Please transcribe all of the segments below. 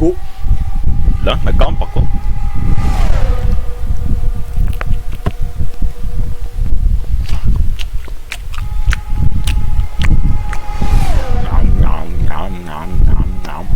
Ko. Lang, nag-camp ako. Nom, nom, nom, nom, nom, nom.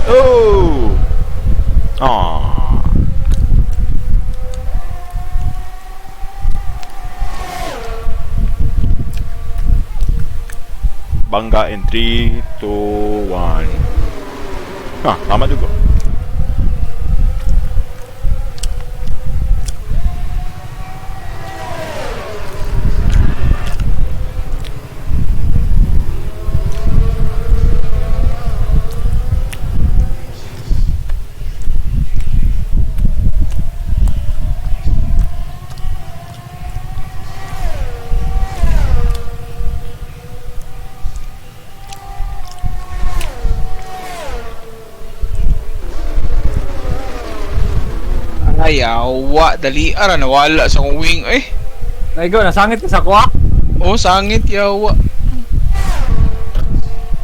Oh! Aww. Bangga in 3, 2, 1. Ah, tama dugo. Ay, awa. Dali, ara, nawala sa kong wing, eh. Naigo, nasangit ka sa kuha. Oh, sangit, yawa.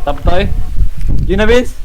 Taptoy. Yun na, Vince.